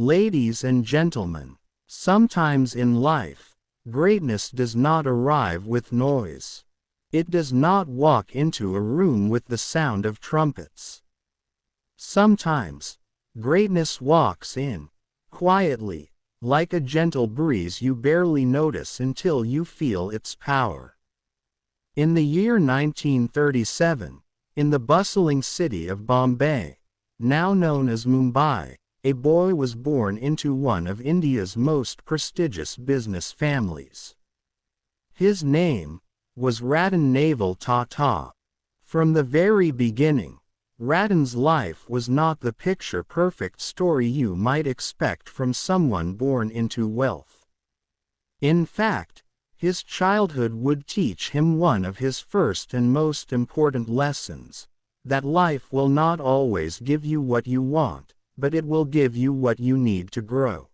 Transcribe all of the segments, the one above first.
Ladies and gentlemen, sometimes in life, greatness does not arrive with noise. It does not walk into a room with the sound of trumpets. Sometimes, greatness walks in, quietly, like a gentle breeze you barely notice until you feel its power. In the year 1937, in the bustling city of Bombay, now known as Mumbai, a boy was born into one of India's most prestigious business families. His name was Ratan Tata. From the very beginning, Ratan's life was not the picture-perfect story you might expect from someone born into wealth. In fact, his childhood would teach him one of his first and most important lessons, that life will not always give you what you want, but it will give you what you need to grow.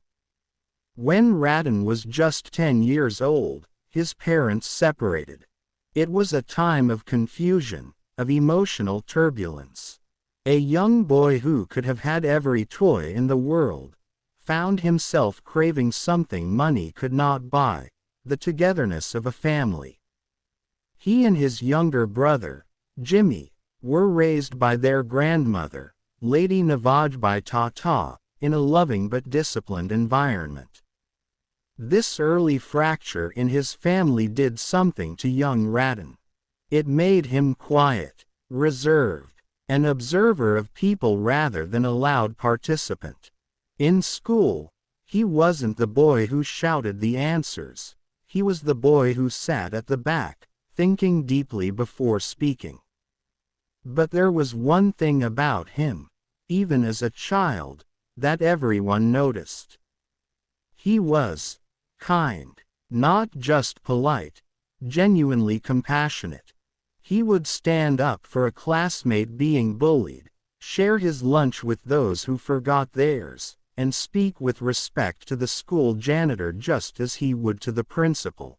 When Ratan was just 10 years old, his parents separated. It was a time of confusion, of emotional turbulence. A young boy who could have had every toy in the world found himself craving something money could not buy, the togetherness of a family. He and his younger brother, Jimmy, were raised by their grandmother, Lady Navajbai Tata, in a loving but disciplined environment. This early fracture in his family did something to young Ratan. It made him quiet, reserved, an observer of people rather than a loud participant. In school, he wasn't the boy who shouted the answers. He was the boy who sat at the back, thinking deeply before speaking. But there was one thing about him, even as a child, that everyone noticed. He was kind, not just polite, genuinely compassionate. He would stand up for a classmate being bullied, share his lunch with those who forgot theirs, and speak with respect to the school janitor just as he would to the principal.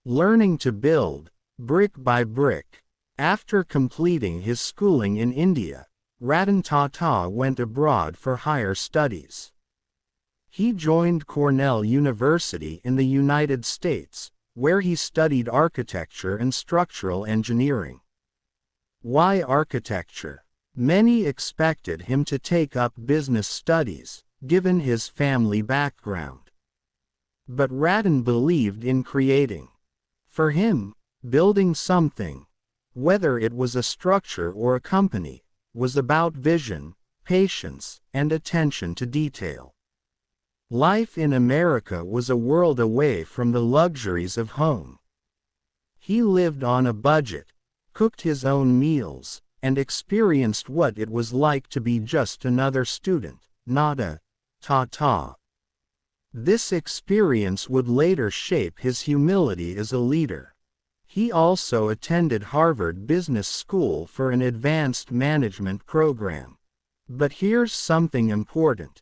Learning to build, brick by brick. After completing his schooling in India, Ratan Tata went abroad for higher studies. He joined Cornell University in the United States, where he studied architecture and structural engineering. Why architecture? Many expected him to take up business studies, given his family background. But Ratan believed in creating. For him, building something, whether it was a structure or a company, was about vision, patience, and attention to detail. Life in America was a world away from the luxuries of home. He lived on a budget, cooked his own meals, and experienced what it was like to be just another student, not a Tata. This experience would later shape his humility as a leader. He also attended Harvard Business School for an advanced management program. But here's something important.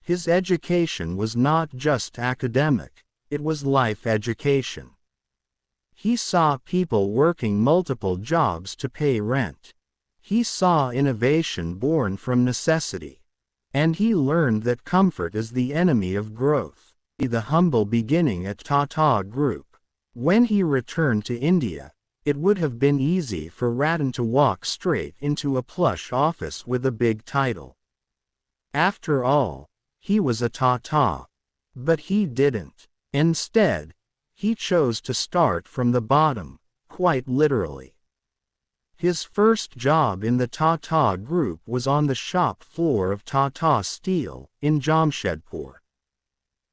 His education was not just academic, it was life education. He saw people working multiple jobs to pay rent. He saw innovation born from necessity. And he learned that comfort is the enemy of growth. The humble beginning at Tata Group. When he returned to India, it would have been easy for Ratan to walk straight into a plush office with a big title. After all, he was a Tata. But he didn't. Instead, he chose to start from the bottom, quite literally. His first job in the Tata Group was on the shop floor of Tata Steel, in Jamshedpur.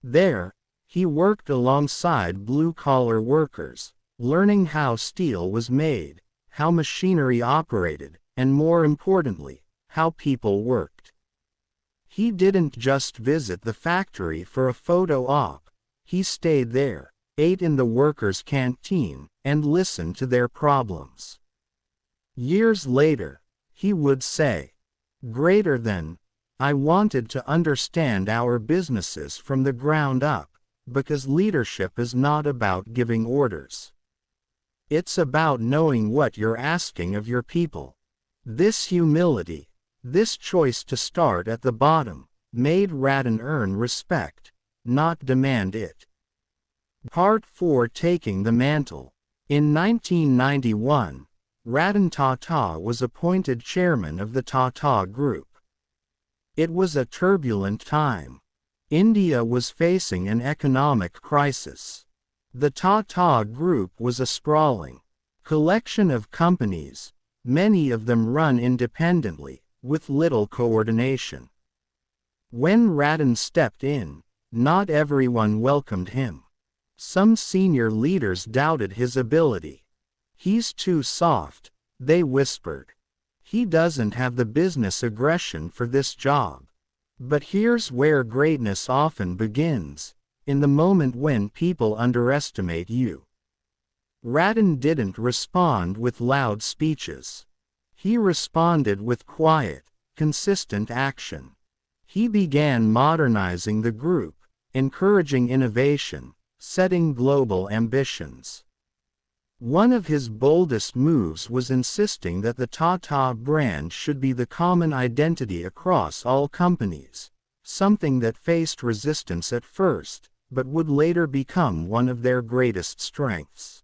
There, he worked alongside blue-collar workers, learning how steel was made, how machinery operated, and more importantly, how people worked. He didn't just visit the factory for a photo op. He stayed there, ate in the workers' canteen, and listened to their problems. Years later, he would say, "Greater than, I wanted to understand our businesses from the ground up, because leadership is not about giving orders. It's about knowing what you're asking of your people." This humility, this choice to start at the bottom, made Ratan earn respect, not demand it. Part 4, Taking the Mantle. In 1991, Ratan Tata was appointed chairman of the Tata Group. It was a turbulent time. India was facing an economic crisis. The Tata Group was a sprawling collection of companies, many of them run independently, with little coordination. When Ratan stepped in, not everyone welcomed him. Some senior leaders doubted his ability. "He's too soft," they whispered. "He doesn't have the business aggression for this job." But here's where greatness often begins, in the moment when people underestimate you. Ratan didn't respond with loud speeches. He responded with quiet, consistent action. He began modernizing the group, encouraging innovation, setting global ambitions. One of his boldest moves was insisting that the Tata brand should be the common identity across all companies, something that faced resistance at first, but would later become one of their greatest strengths.